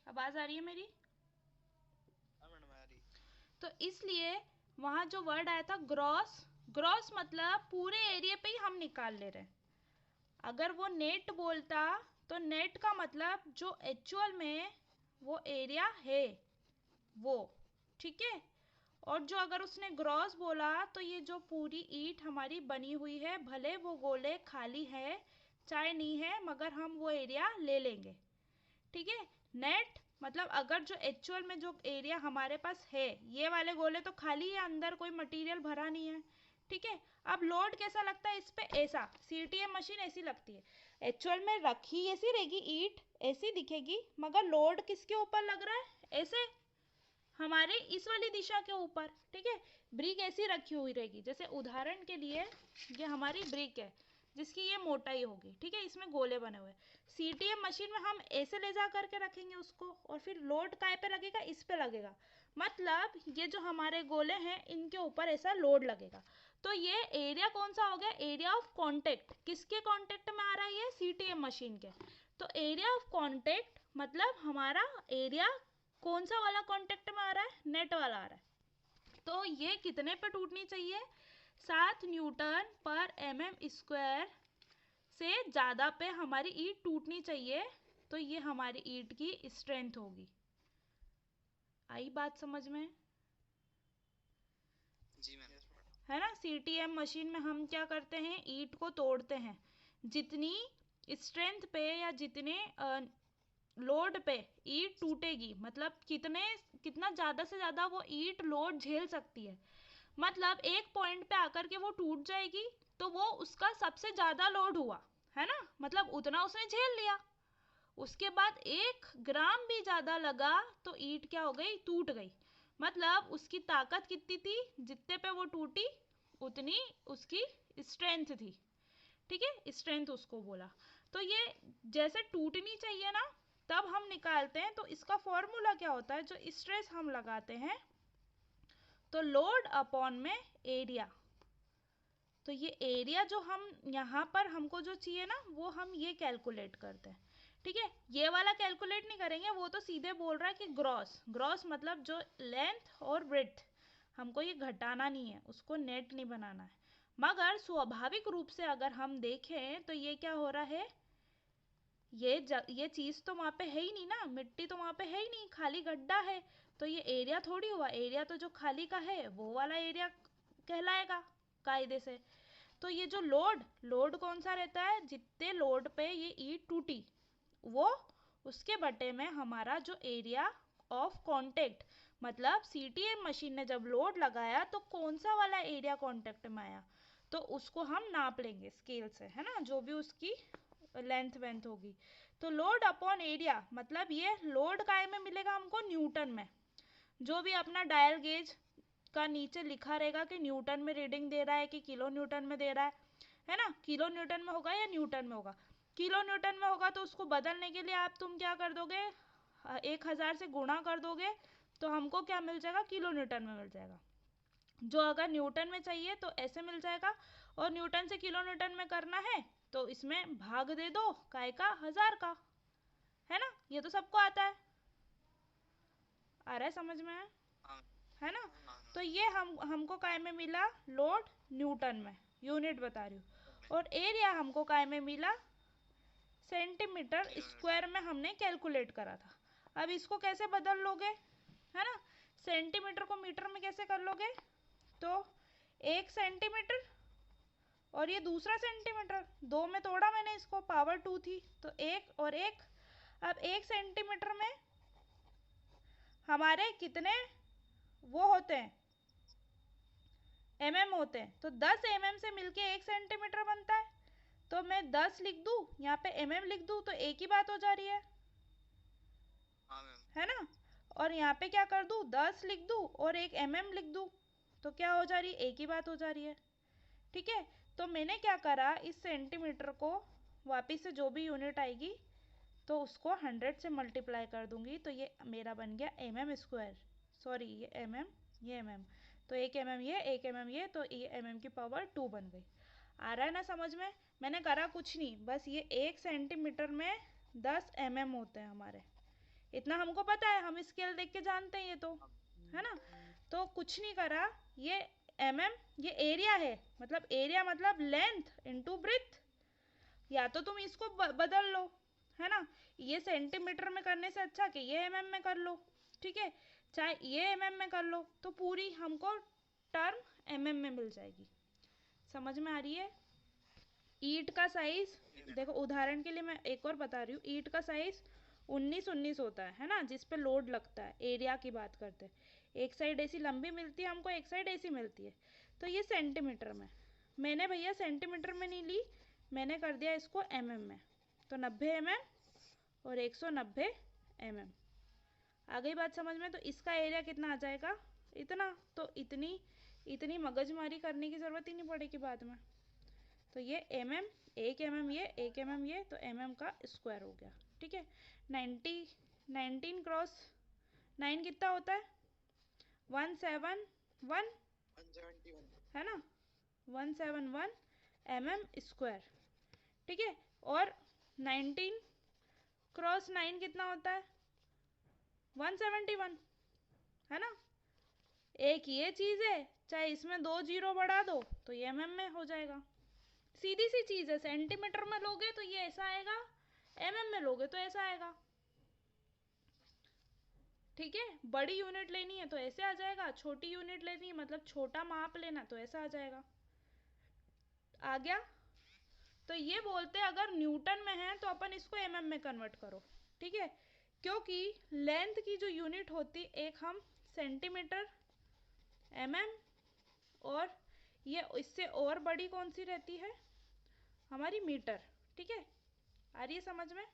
आवाज़ आ रही है मेरी? हाँ मैडम आ रही। तो इसलिए वहाँ जो वर्ड आया था ग्रॉस, ग्रॉस मतलब पूरे एरिया पे ही हम निकाल ले रहे हैं। अगर वो नेट बोलता तो नेट का मतलब जो एक्चुअल में वो एरिया है वो, ठीक है। और जो अगर उसने ग्रॉस बोला तो ये जो पूरी ईंट हमारी बनी हुई है, भले वो गोले खाली है चाहे नहीं है, मगर हम वो एरिया ले लेंगे, ठीक है। नेट मतलब अगर जो एक्चुअल में जो एरिया हमारे पास है, ये वाले गोले तो खाली है, अंदर कोई मटेरियल भरा नहीं है, ठीक है। अब लोड कैसा लगता है इस पे? ऐसा, सीटीएम मशीन ऐसी लगती है, एक्चुअल में रखी ऐसी रहेगी, ईंट ऐसी दिखेगी, मगर लोड किसके ऊपर लग रहा है? ऐसे, हमारे इस वाली दिशा के ऊपर, ठीक है। ब्रिक ऐसी रखी हुई रहेगी, जैसे उदाहरण के लिए ये हमारी ब्रिक है जिसकी ये मोटाई होगी, ठीक है, इसमें गोले बने हुए। सीटीएम मशीन में हम ऐसे ले जा करके रखेंगे उसको, और फिर लोड काय पे लगेगा? इस पे लगेगा, मतलब ये जो हमारे गोले हैं इनके ऊपर ऐसा लोड लगेगा। तो ये एरिया कौन सा हो गया? Area of contact. किसके कॉन्टेक्ट में आ रहा है ये? सीटीएम मशीन के। तो एरिया ऑफ कॉन्टेक्ट मतलब हमारा एरिया कौन सा वाला कॉन्टेक्ट में आ रहा है? नेट वाला आ रहा है। तो ये कितने पे टूटनी चाहिए? 7 न्यूटन पर एमएम स्क्वायर से ज़्यादा पे हमारी ईंट टूटनी चाहिए, तो ये हमारी ईंट की स्ट्रेंथ होगी। आई बात समझ में? जी मैम। Yes madam. है ना, सीटीएम मशीन में हम क्या करते हैं? ईंट को तोड़ते हैं, जितनी स्ट्रेंथ पे या जितने लोड पे ईंट टूटेगी, मतलब कितना ज़्यादा से ज़्यादा वो ईंट लोड झेल सकती है, मतलब एक पॉइंट पे आकर के वो टूट जाएगी तो वो उसका सबसे ज़्यादा लोड हुआ, है ना, मतलब उतना उसने झेल लिया। उसके बाद 1 ग्राम भी ज़्यादा लगा तो ईंट क्या हो गई? टूट गई। मतलब उसकी ताकत कितनी थी? जितने पे वो टूटी उतनी उसकी स्ट्रेंथ थी, ठीक है, स्ट्रेंथ उसको बोला। तो ये जैसे टूटनी चाहिए ना, तब हम निकालते हैं, तो इसका फॉर्मूला क्या होता है? जो स्ट्रेस हम लगाते हैं, तो लोड अपॉन में एरिया। तो ये एरिया जो हम यहाँ पर हमको जो चाहिए ना, वो हम ये कैलकुलेट करते हैं, ठीक है। ये वाला कैलकुलेट नहीं करेंगे, वो तो सीधे बोल रहा है कि ग्रॉस, ग्रॉस मतलब जो लेंथ और ब्रेड्थ, हमको ये घटाना नहीं है, उसको नेट नहीं बनाना है। मगर स्वाभाविक रूप से अगर हम देखें तो ये क्या हो रहा है? ये चीज़ तो वहाँ पे है ही नहीं ना, मिट्टी तो वहाँ पे है ही नहीं, खाली गड्ढा है। तो ये एरिया थोड़ी हुआ, एरिया तो जो खाली का है वो वाला एरिया कहलाएगा कायदे से। तो ये जो लोड, लोड कौन सा रहता है? जितने लोड पे ये ईंट टूटी वो उसके बटे में हमारा जो एरिया ऑफ कांटेक्ट, मतलब सीटीएम मशीन ने जब लोड लगाया तो कौन सा वाला एरिया कांटेक्ट में आया, तो उसको हम नाप लेंगे स्केल से, है ना, जो भी उसकी लेंथ वेंथ होगी। तो लोड अपॉन एरिया मतलब ये लोड काय में मिलेगा हमको? न्यूटन में। जो भी अपना डायल गेज का नीचे लिखा रहेगा कि न्यूटन में रीडिंग दे रहा है कि किलो न्यूटन में दे रहा है ना, किलो न्यूटन में होगा या न्यूटन में होगा। किलो न्यूटन में होगा तो उसको बदलने के लिए आप तुम क्या कर दोगे? 1000 से गुणा कर दोगे तो हमको क्या मिल जाएगा? किलो न्यूटन में मिल जाएगा। जो अगर न्यूटन में चाहिए तो ऐसे मिल जाएगा, और न्यूटन से किलो न्यूटन में करना है तो इसमें भाग दे दो, काय का? 1000 का, है ना, ये तो सबको आता है। आ रहा है समझ में? हाँ है ना। हाँ तो हाँ। ये हमको काय में मिला? लोड न्यूटन में, यूनिट बता रही हूँ। में और एरिया हमको काय में मिला? Centimetre kilo Newton. स्क्वायर में हमने कैलकुलेट करा था। अब इसको कैसे बदल लोगे? है ना, सेंटीमीटर को मीटर में कैसे कर लोगे? तो 1 सेंटीमीटर और ये दूसरा सेंटीमीटर, 2 में तोड़ा मैंने इसको, पावर 2 थी तो 1 और 1। अब 1 सेंटीमीटर में हमारे कितने वो होते हैं? एमएम होते हैं। तो 10 एमएम से मिलके 1 सेंटीमीटर बनता है। तो मैं 10 लिख दूँ, यहाँ पे एमएम लिख दूँ तो एक ही बात हो जा रही हाँ मैम। है ना। और यहाँ पे क्या कर दूँ? 10 लिख दूँ और एक एमएम लिख दूँ तो क्या हो जा रही है? एक ही बात हो जा रही है, ठीक है। तो मैंने क्या करा, इस सेंटीमीटर को वापिस से जो भी यूनिट आएगी तो उसको 100 से मल्टीप्लाई कर दूंगी, तो ये मेरा बन गया एमएम स्क्वायर, सॉरी ये एमएम ये एमएम, तो 1 mm ये 1 mm ये, तो ये एमएम की पावर 2 बन गई। आ रहा है ना समझ में? मैंने करा कुछ नहीं, बस ये 1 सेंटीमीटर में 10 mm होते हैं हमारे, इतना हमको पता है, हम स्केल देख के जानते हैं ये तो, है ना। तो कुछ नहीं करा, ये ये एरिया है, मतलब एरिया मतलब लेंथ इनटू ब्रेथ। या तो तुम इसको बदल लो, है ना, ये सेंटीमीटर में करने से अच्छा कि ये में कर लो, ठीक है, चाहे ये में कर लो, तो पूरी हमको टर्म में मिल जाएगी। समझ में आ रही है। ईंट का साइज, देखो उदाहरण के लिए मैं एक और बता रही हूँ, ईंट का साइज 19-19 होता है ना, जिस पे लोड लगता है, एरिया की बात करते हैं। एक साइड ऐसी लंबी मिलती है हमको, एक साइड ऐसी मिलती है, तो ये सेंटीमीटर में। मैंने भैया सेंटीमीटर में नहीं ली, मैंने कर दिया इसको में, तो 90 और 190 आ गई बात समझ में। तो इसका एरिया कितना आ जाएगा, इतना। तो इतनी इतनी मगजमारी करने की ज़रूरत ही नहीं पड़ेगी बाद में। तो ये एक ये, एक ये, तो का स्क्वायर हो गया, ठीक है। 19 क्रॉस 9 कितना होता है, 171 है ना, 171 स्क्वायर, ठीक है। और 19 क्रॉस 9 कितना होता है, 171, है ना। एक ये चीज़ है, चाहे इसमें 2 जीरो बढ़ा दो तो ये में हो जाएगा। सीधी सी चीज़ है, सेंटीमीटर में लोगे तो ये ऐसा आएगा, में लोगे तो ऐसा आएगा, ठीक है। बड़ी यूनिट लेनी है तो ऐसे आ जाएगा, छोटी यूनिट लेनी है मतलब छोटा माप लेना तो ऐसा आ जाएगा। आ गया। तो ये बोलते हैं अगर न्यूटन में है तो अपन इसको में कन्वर्ट करो, ठीक है, क्योंकि लेंथ की जो यूनिट होती, एक हम सेंटीमीटर और ये इससे और बड़ी कौन सी रहती है, हमारी मीटर, ठीक है। आ रही है समझ में।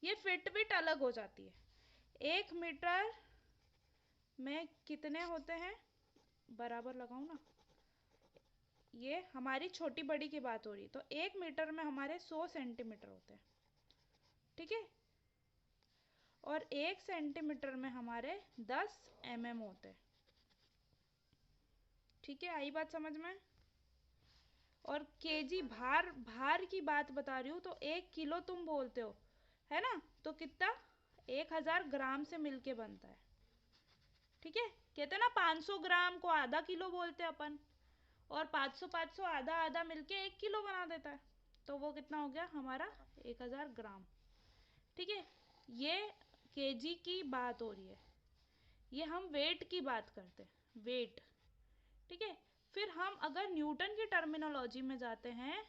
ये फिट अलग हो जाती है। 1 मीटर में कितने होते हैं, बराबर लगाऊं ना, ये हमारी छोटी बड़ी की बात हो रही, तो 1 मीटर में हमारे 100 सेंटीमीटर होते हैं, ठीक है। और 1 सेंटीमीटर में हमारे 10 होते हैं, ठीक है। आई बात समझ में। और केजी भार की बात बता रही हूँ, तो 1 किलो तुम बोलते हो, है ना, तो कितना 1000 ग्राम से मिलके बनता है, ठीक है। कहते हैं ना 500 ग्राम को आधा किलो बोलते हैं अपन, और 500 आधा आधा मिलके 1 किलो बना देता है, तो वो कितना हो गया हमारा 1000 ग्राम, ठीक है। ये केजी की बात हो रही है, ये हम वेट की बात करते हैं, वेट, ठीक है। फिर हम अगर न्यूटन की टर्मिनोलॉजी में जाते हैं,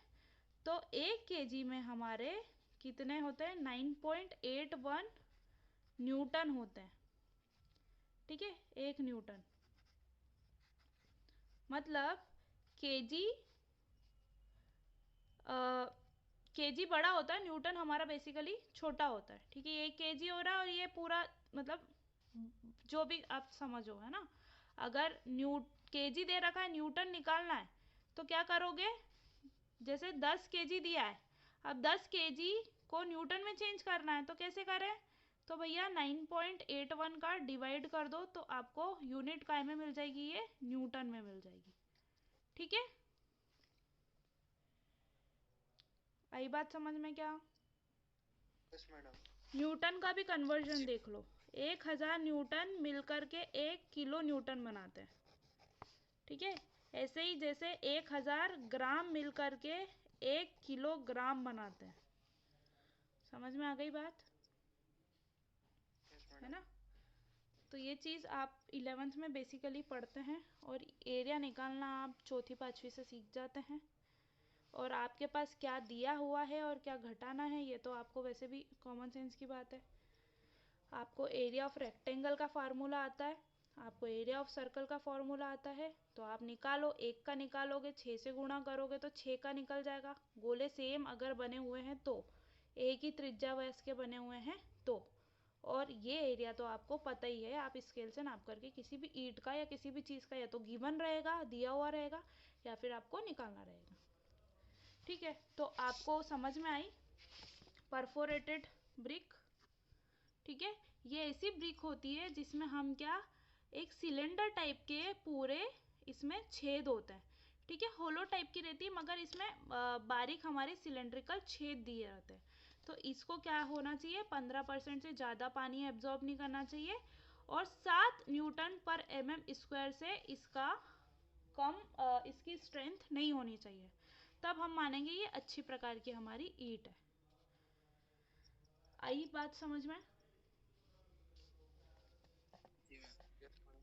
तो 1 केजी में हमारे कितने होते हैं, 9.81 न्यूटन होते हैं, ठीक है। 1 न्यूटन मतलब केजी, केजी बड़ा होता है, न्यूटन हमारा बेसिकली छोटा होता है, ठीक है। ये केजी हो रहा है और ये पूरा मतलब जो भी आप समझो, है ना। अगर केजी दे रखा है, न्यूटन निकालना है, तो क्या करोगे, जैसे 10 केजी दिया है, अब 10 केजी को न्यूटन में चेंज करना है, तो कैसे करें, तो भैया 9.81 का डिवाइड कर दो, तो आपको यूनिट काय में मिल जाएगी, ये न्यूटन में मिल जाएगी, ठीक है। आई बात समझ में क्या। Yes madam. न्यूटन का भी कन्वर्जन देख लो, 1000 न्यूटन मिलकर के 1 किलो न्यूटन बनाते हैं, ठीक है। ऐसे ही जैसे 1000 ग्राम मिलकर के 1 किलोग्राम बनाते हैं। समझ में आ गई बात, है ना। तो ये चीज़ आप 11th में बेसिकली पढ़ते हैं, और एरिया निकालना आप चौथी पाँचवीं से सीख जाते हैं। और आपके पास क्या दिया हुआ है और क्या घटाना है, ये तो आपको वैसे भी कॉमन सेंस की बात है। आपको एरिया ऑफ रेक्टेंगल का फार्मूला आता है, आपको एरिया ऑफ सर्कल का फार्मूला आता है, तो आप निकालो, 1 का निकालोगे 6 से गुणा करोगे तो 6 का निकल जाएगा। गोले सेम अगर बने हुए हैं तो, एक ही त्रिज्या व्यास के बने हुए हैं तो। और ये एरिया तो आपको पता ही है, आप स्केल से नाप करके किसी भी ईंट का या किसी भी चीज़ का या तो गिवन रहेगा, दिया हुआ रहेगा, या फिर आपको निकालना रहेगा, ठीक है। तो आपको समझ में आई परफोरेटेड ब्रिक, ठीक है। ये ऐसी ब्रिक होती है जिसमें हम क्या, एक सिलेंडर टाइप के पूरे इसमें छेद होते हैं, ठीक है। होलो टाइप की रहती है, मगर इसमें बारीक हमारे सिलेंड्रिकल छेद दिए रहते हैं, तो इसको क्या होना चाहिए, 15% से ज़्यादा पानी एब्जॉर्ब नहीं करना चाहिए, और 7 न्यूटन पर mm² से इसका कम इसकी स्ट्रेंथ नहीं होनी चाहिए, तब हम मानेंगे ये अच्छी प्रकार की हमारी ईंट है। आई बात समझ में? जी मैम। Yes madam.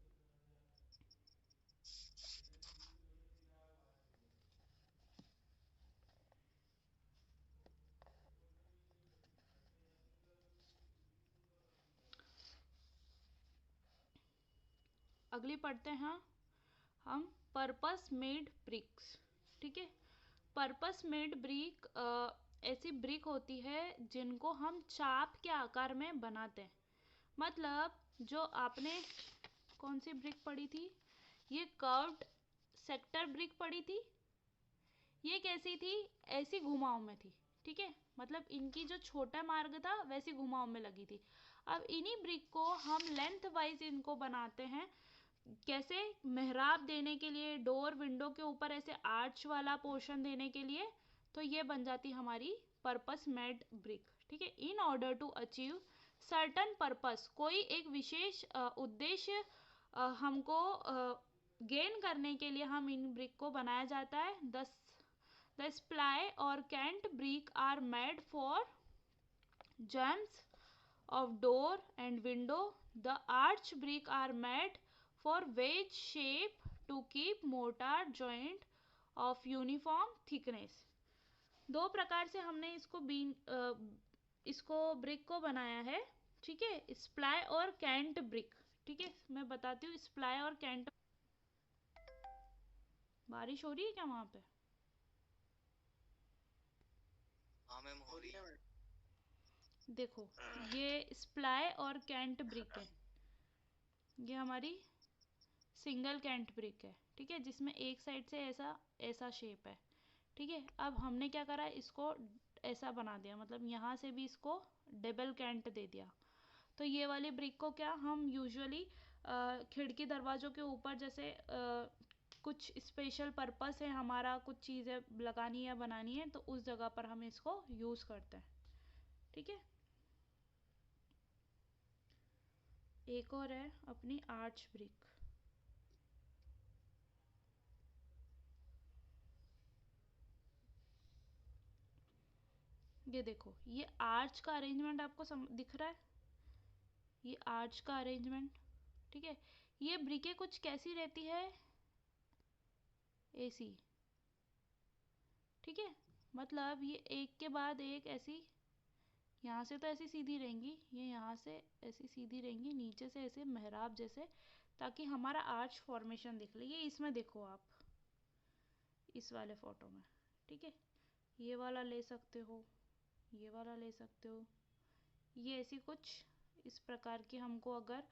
अगली पढ़ते हैं हम पर्पस मेड ब्रिक्स। ठीक है, पर्पस मेड ब्रिक ऐसी ब्रिक होती है जिनको हम चाप के आकार में बनाते हैं। मतलब जो आपने कौन सी ब्रिक पढ़ी थी, ये कर्व्ड सेक्टर ब्रिक पढ़ी थी। ये कैसी थी, ऐसी घुमाव में थी। ठीक है, मतलब इनकी जो छोटा मार्ग था वैसी घुमाव में लगी थी। अब इन्हीं ब्रिक को हम लेंथ वाइज इनको बनाते हैं। कैसे, मेहराब देने के लिए, डोर विंडो के ऊपर ऐसे आर्च वाला पोर्शन देने के लिए, तो ये बन जाती हमारी पर्पस मेड ब्रिक। ठीक है, in order to achieve certain purpose, कोई एक विशेष उद्देश्य हमको गेन करने के लिए हम इन ब्रिक को बनाया जाता है। The sply or cant brick are made for jambs of door and window. The arch brick are made for wedge shape to keep mortar joint of uniform thickness. दो प्रकार से हमने इसको ब्रिक को बनाया है। ठीक है, स्प्लाई और कैंट ब्रिक। ठीक है, मैं बताती हूँ स्प्लाई और कैंट। बारिश हो रही है क्या वहां पे? हाँ मैम, हो रही है। देखो, ये स्प्लाई और कैंट ब्रिक है। ये हमारी सिंगल कैंट ब्रिक है। ठीक है, जिसमें एक साइड से ऐसा ऐसा शेप है। ठीक है, अब हमने क्या करा, इसको ऐसा बना दिया, मतलब यहाँ से भी इसको डबल कैंट दे दिया। तो ये वाली ब्रिक को क्या हम यूजुअली खिड़की दरवाजों के ऊपर, जैसे कुछ स्पेशल पर्पस है हमारा, कुछ चीज़ें लगानी है बनानी है, तो उस जगह पर हम इसको यूज़ करते हैं। ठीक है, एक और है अपनी आर्च ब्रिक। ये देखो, ये आर्च का अरेंजमेंट आपको दिख रहा है, ये आर्च का अरेंजमेंट। ठीक है, ये ब्रिकें कुछ कैसी रहती है, ऐसी। ठीक है, मतलब ये एक के बाद एक ऐसी, यहाँ से तो ऐसी सीधी रहेंगी, ये यहाँ से ऐसी सीधी रहेंगी, नीचे से ऐसे मेहराब जैसे, ताकि हमारा आर्च फॉर्मेशन दिख ले। ये इसमें देखो आप, इस वाले फोटो में। ठीक है, ये वाला ले सकते हो, ये वाला ले सकते हो। ये ऐसी कुछ इस प्रकार की हमको अगर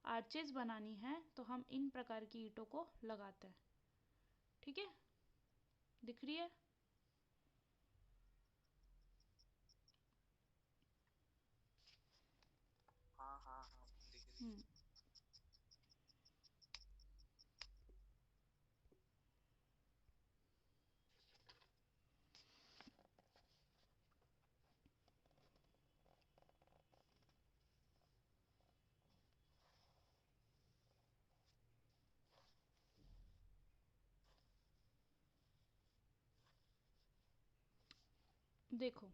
आर्चेस बनानी है तो हम इन प्रकार की ईंटों को लगाते हैं। ठीक है, दिख रही है? हाँ हाँ हाँ, दिख रही है। हम्म, देखो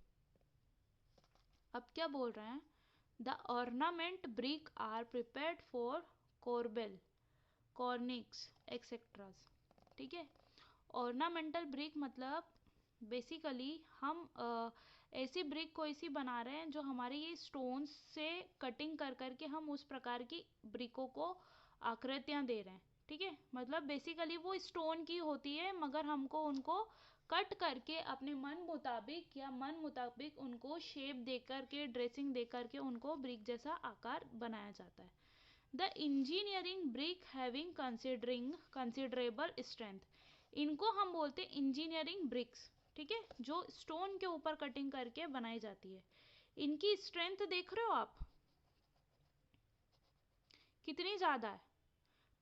अब क्या बोल रहे हैं, the ornament brick are prepared for corbel, cornice etcetera. ठीक है, ऑर्नामेंटल ब्रिक मतलब बेसिकली हम ऐसी ब्रिक को ऐसी बना रहे हैं जो हमारे ये स्टोन्स से कटिंग कर करके हम उस प्रकार की ब्रिकों को आकृतियाँ दे रहे हैं। ठीक है, मतलब बेसिकली वो स्टोन की होती है, मगर हमको उनको कट करके अपने मन मुताबिक या मन मुताबिक उनको शेप दे करके, ड्रेसिंग दे करके उनको ब्रिक जैसा आकार बनाया जाता है। The engineering brick having considerable strength, इनको हम बोलते हैं इंजीनियरिंग ब्रिक्स। ठीक है, जो स्टोन के ऊपर कटिंग करके बनाई जाती है। इनकी स्ट्रेंथ देख रहे हो आप कितनी ज़्यादा है,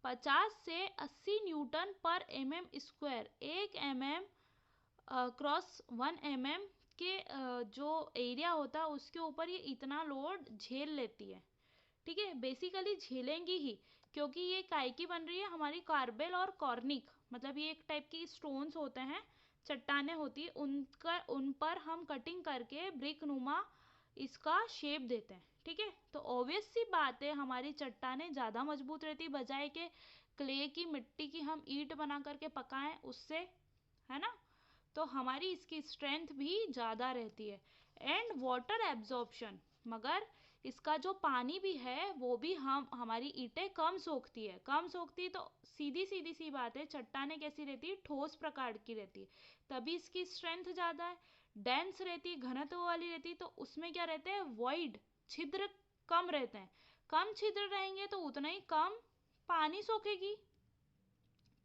50 से 80 न्यूटन पर mm²। 1 mm क्रॉस 1 mm के जो एरिया होता है उसके ऊपर ये इतना लोड झेल लेती है। ठीक है, बेसिकली झेलेंगी ही, क्योंकि ये काय की बन रही है, हमारी कार्बेल और कॉर्निक, मतलब ये एक टाइप की स्टोन्स होते हैं, चट्टाने होती है, उन पर हम कटिंग करके ब्रिक नुमा इसका शेप देते हैं। ठीक है, तो ऑब्वियस सी बात है हमारी चट्टाने ज़्यादा मजबूत रहती, बजाय के क्ले की मिट्टी की हम ईंट बना करके पकाएं उससे, है ना। तो हमारी इसकी स्ट्रेंथ भी ज़्यादा रहती है। एंड वाटर एब्जॉर्प्शन, मगर इसका जो पानी भी है वो भी हमारी ईंटें कम सोखती है। कम सोखती तो सीधी सीधी सी बात है, चट्टाने कैसी रहती है, ठोस प्रकार की रहती है, तभी इसकी स्ट्रेंथ ज़्यादा है। डेंस रहती है, घनत्व वाली रहती है, तो उसमें क्या रहते हैं, वॉइड, छिद्र कम रहते हैं। कम छिद्र रहेंगे तो उतना ही कम पानी सोखेगी।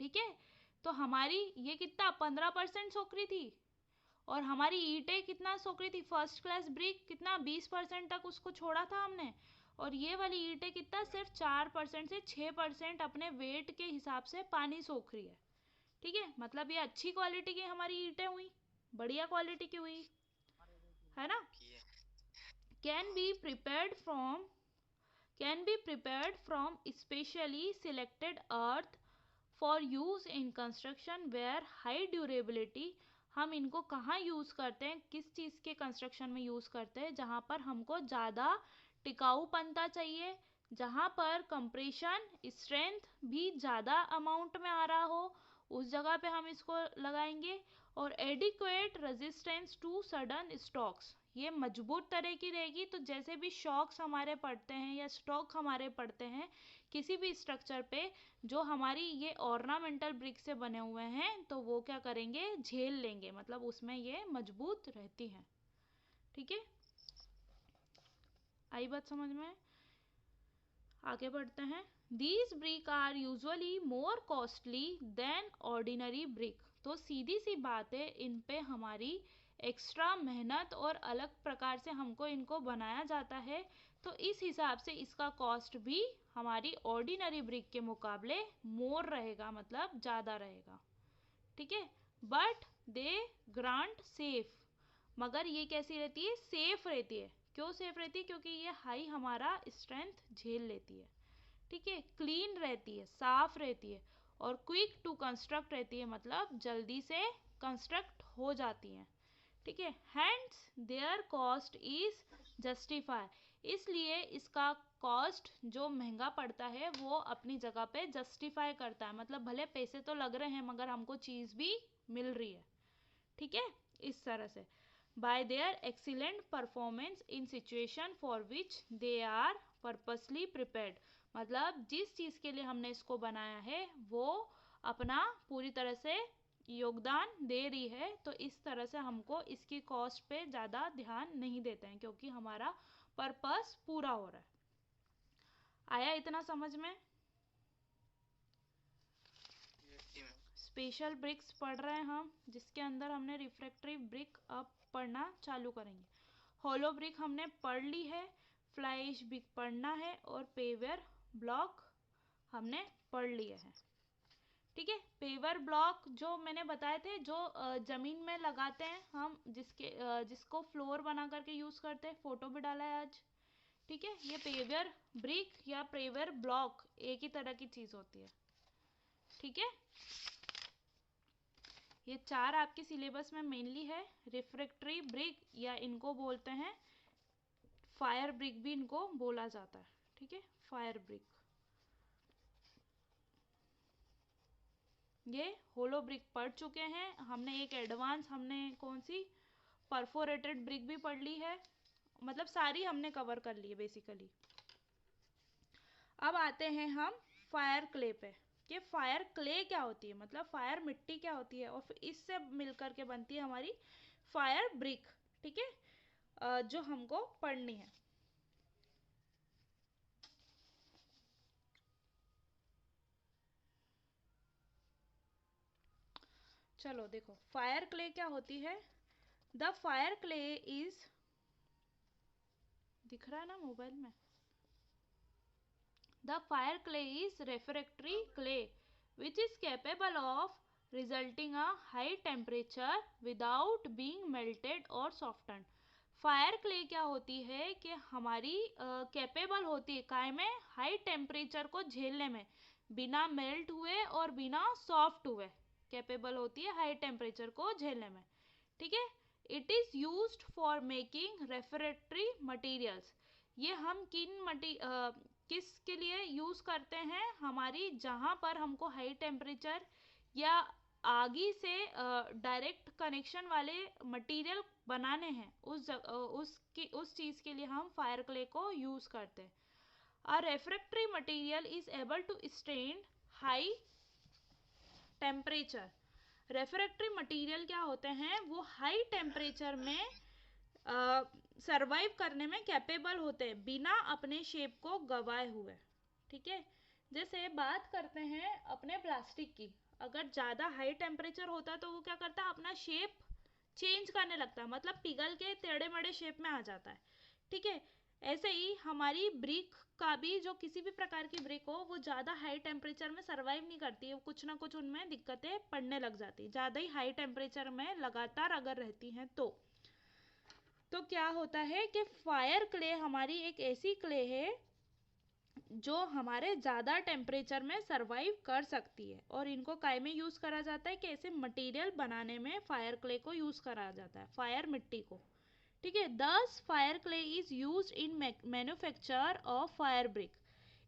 ठीक है, तो हमारी ये कितना 15% सोख रही थी, और हमारी ईंटें कितना सोख रही थी, फर्स्ट क्लास ब्रिक कितना 20% तक उसको छोड़ा था हमने, और ये वाली ईंटें कितना सिर्फ 4% से 6% अपने वेट के हिसाब से पानी सोख रही है। ठीक है, मतलब ये अच्छी क्वालिटी की हमारी ईंटें हुई, बढ़िया क्वालिटी की हुई, है ना। Can be prepared from can be prepared from specially selected earth for use in construction where high durability। हम इनको कहाँ यूज़ करते हैं, किस चीज़ के कंस्ट्रक्शन में यूज़ करते हैं, जहाँ पर हमको ज़्यादा टिकाऊपनता चाहिए, जहाँ पर कंप्रेशन स्ट्रेंथ भी ज़्यादा अमाउंट में आ रहा हो, उस जगह पे हम इसको लगाएंगे। और adequate resistance to sudden stocks, ये मजबूत तरह की रहेगी, तो जैसे भी शॉक्स हमारे पड़ते हैं या स्टॉक हमारे पड़ते हैं किसी भी स्ट्रक्चर पे जो हमारी ये ऑर्नामेंटल ब्रिक से बने हुए हैं, तो वो क्या करेंगे, झेल लेंगे, मतलब उसमें ये मजबूत रहती हैं। ठीक है, आई बात समझ में। आगे बढ़ते हैं। These brick are usually more costly than ordinary brick, तो सीधी सी बात है, इन पे हमारी एक्स्ट्रा मेहनत और अलग प्रकार से हमको इनको बनाया जाता है, तो इस हिसाब से इसका कॉस्ट भी हमारी ऑर्डिनरी ब्रिक के मुकाबले मोर रहेगा, मतलब ज़्यादा रहेगा। ठीक है, बट दे ग्रांट सेफ, मगर ये कैसी रहती है, सेफ रहती है। क्यों सेफ रहती है, क्योंकि ये हाई हमारा स्ट्रेंथ झेल लेती है। ठीक है, क्लीन रहती है, साफ रहती है, और क्विक टू कंस्ट्रक्ट रहती है, मतलब जल्दी से कंस्ट्रक्ट हो जाती हैं। ठीक है, hands there cost is justify, इसलिए इसका कॉस्ट जो महंगा पड़ता है वो अपनी जगह पे जस्टिफाई करता है, मतलब भले पैसे तो लग रहे हैं मगर हमको चीज़ भी मिल रही है। ठीक है, इस तरह से by their excellent performance in situation for which they are purposely prepared, मतलब जिस चीज़ के लिए हमने इसको बनाया है वो अपना पूरी तरह से योगदान दे रही है, तो इस तरह से हमको इसकी कॉस्ट पे ज़्यादा ध्यान नहीं देते हैं, क्योंकि हमारा पर्पस पूरा हो रहा है। आया इतना समझ में। स्पेशल ब्रिक्स पढ़ रहे हैं हम, जिसके अंदर हमने रिफ्रैक्टरी ब्रिक अब पढ़ना चालू करेंगे। होलो ब्रिक हमने पढ़ ली है, फ्लाई ब्रिक पढ़ना है, और पेवर ब्लॉक हमने पढ़ लिए हैं। ठीक है, पेवर ब्लॉक जो मैंने बताए थे, जो ज़मीन में लगाते हैं हम, जिसको फ्लोर बना करके यूज़ करते हैं, फ़ोटो भी डाला है आज। ठीक है, ये पेवर ब्रिक या पेवर ब्लॉक एक ही तरह की चीज़ होती है। ठीक है, ये 4 आपके सिलेबस में मेनली है। रिफ्रैक्टरी ब्रिक, या इनको बोलते हैं फायर ब्रिक भी इनको बोला जाता है। ठीक है, फायर ब्रिक, ये होलो ब्रिक पढ़ चुके हैं हमने। एक एडवांस हमने कौन सी परफोरेटेड ब्रिक भी पढ़ ली है, मतलब सारी हमने कवर कर ली है बेसिकली। अब आते हैं हम फायर क्ले पे, कि फायर क्ले क्या होती है, मतलब फायर मिट्टी क्या होती है, और फिर इससे मिलकर के बनती है हमारी फायर ब्रिक। ठीक है, जो हमको पढ़नी है। चलो देखो, फायर क्ले क्या होती है। द फायर क्ले इज, दिख रहा है ना मोबाइल में, the fire clay is refractory clay which is capable of resulting a high temperature without being melted or softened. Fire clay क्या होती है कि हमारी कैपेबल होती है काय में हाई टेम्परेचर को झेलने में, बिना मेल्ट हुए और बिना सॉफ्ट हुए कैपेबल होती है हाई टेम्परेचर को झेलने में, ठीक है। It is used for making refrigeratory materials. ये हम किस के लिए यूज करते हैं, हमारी जहां पर हमको हाई टेम्परेचर या आगी से डायरेक्ट कनेक्शन वाले मटेरियल बनाने हैं, उस चीज के लिए हम फायर क्ले को यूज करते हैं। A refractory material is able to stand high temperature. Refractory material क्या होते हैं, वो हाई टेम्परेचर में सरवाइव करने में कैपेबल होते हैं बिना अपने शेप को गवाए हुए, ठीक है। जैसे बात करते हैं अपने प्लास्टिक की, अगर ज़्यादा हाई टेम्परेचर होता है तो वो क्या करता है, अपना शेप चेंज करने लगता है, मतलब पिघल के टेढ़े मेढ़े शेप में आ जाता है, ठीक है। ऐसे ही हमारी ब्रिक का भी, जो किसी भी प्रकार की ब्रिक हो, वो ज़्यादा हाई टेम्परेचर में सर्वाइव नहीं करती है, कुछ ना कुछ उनमें दिक्कतें पड़ने लग जाती है, ज़्यादा ही हाई टेम्परेचर में लगातार अगर रहती हैं तो क्या होता है कि फायर क्ले हमारी एक ऐसी क्ले है जो हमारे ज़्यादा टेम्परेचर में सरवाइव कर सकती है, और इनको काय में यूज़ करा जाता है कि ऐसे मटेरियल बनाने में फायर क्ले को यूज़ करा जाता है, फायर मिट्टी को, ठीक है। दस fire clay is use in manufacture of fire brick.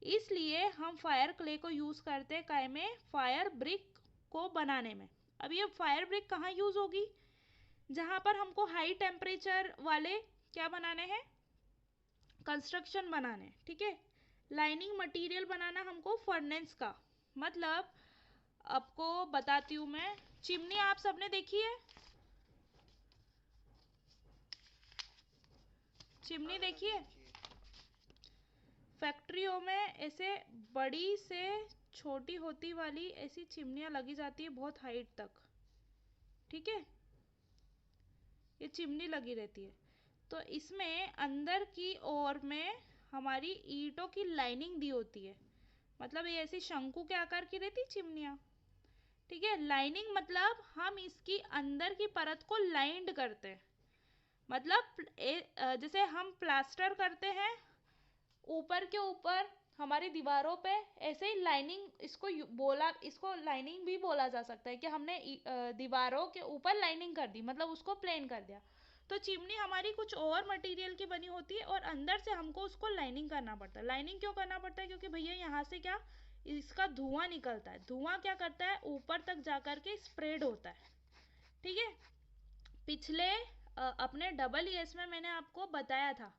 इसलिए हम फायर क्ले को यूज़ करते हैं काय में, फायर ब्रिक को बनाने में। अब ये फायर ब्रिक कहाँ यूज़ होगी, जहाँ पर हमको हाई टेम्परेचर वाले क्या बनाने हैं, कंस्ट्रक्शन बनाने, ठीक है। लाइनिंग मटेरियल बनाना हमको फर्नेस का, मतलब आपको बताती हूँ मैं, चिमनी आप सबने देखी है, चिमनी देखी है, फैक्ट्रियों में ऐसे बड़ी से छोटी होती वाली ऐसी चिमनियाँ लगी जाती है बहुत हाइट तक, ठीक है। ये चिमनी लगी रहती है, तो इसमें अंदर की ओर में हमारी ईंटों की लाइनिंग दी होती है, मतलब ये ऐसी शंकु के आकार की रहती चिमनियाँ, ठीक है। लाइनिंग मतलब हम इसकी अंदर की परत को लाइंड करते हैं, मतलब जैसे हम प्लास्टर करते हैं ऊपर के ऊपर हमारी दीवारों पे, ऐसे ही लाइनिंग इसको लाइनिंग भी बोला जा सकता है कि हमने दीवारों के ऊपर लाइनिंग कर दी, मतलब उसको प्लेन कर दिया। तो चिमनी हमारी कुछ और मटेरियल की बनी होती है और अंदर से हमको उसको लाइनिंग करना पड़ता है। लाइनिंग क्यों करना पड़ता है, क्योंकि भैया यहाँ से क्या इसका धुआं निकलता है, धुआं क्या करता है ऊपर तक जाकर के स्प्रेड होता है, ठीक है। पिछले अपने डबल ईएस में मैंने आपको बताया था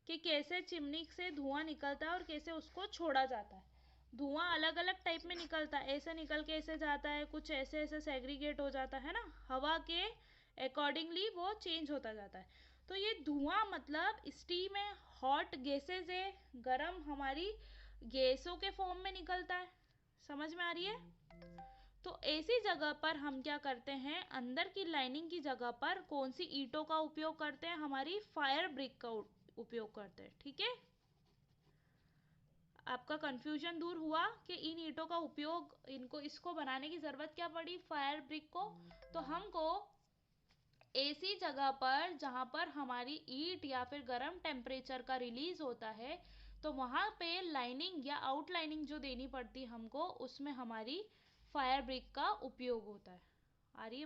कि कैसे चिमनी से धुआं निकलता है और कैसे उसको छोड़ा जाता है। धुआं अलग अलग टाइप में निकलता है, ऐसे निकल के ऐसे जाता है, कुछ ऐसे ऐसे सेग्रीगेट हो जाता है ना, हवा के अकॉर्डिंगली वो चेंज होता जाता है। तो ये धुआं मतलब स्टीम है, हॉट गैसेज है, गरम हमारी गैसों के फॉर्म में निकलता है, समझ में आ रही है। तो ऐसी जगह पर हम क्या करते हैं, अंदर की लाइनिंग की जगह पर कौन सी ईंटों का उपयोग करते हैं, हमारी फायर ब्रिक का उपयोग करते हैं, ठीक है। आपका कंफ्यूजन दूर हुआ कि इन ईंटों का उपयोग, इसको बनाने की जरूरत क्या पड़ी फायर ब्रिक को, तो हमको ऐसी जगह पर जहाँ पर हमारी ईंट या फिर गर्म टेम्परेचर का रिलीज होता है, तो वहाँ पे लाइनिंग या आउटलाइनिंग जो देनी पड़ती हमको, उसमें हमारी फायर ब्रिक का उपयोग होता है। आ रही है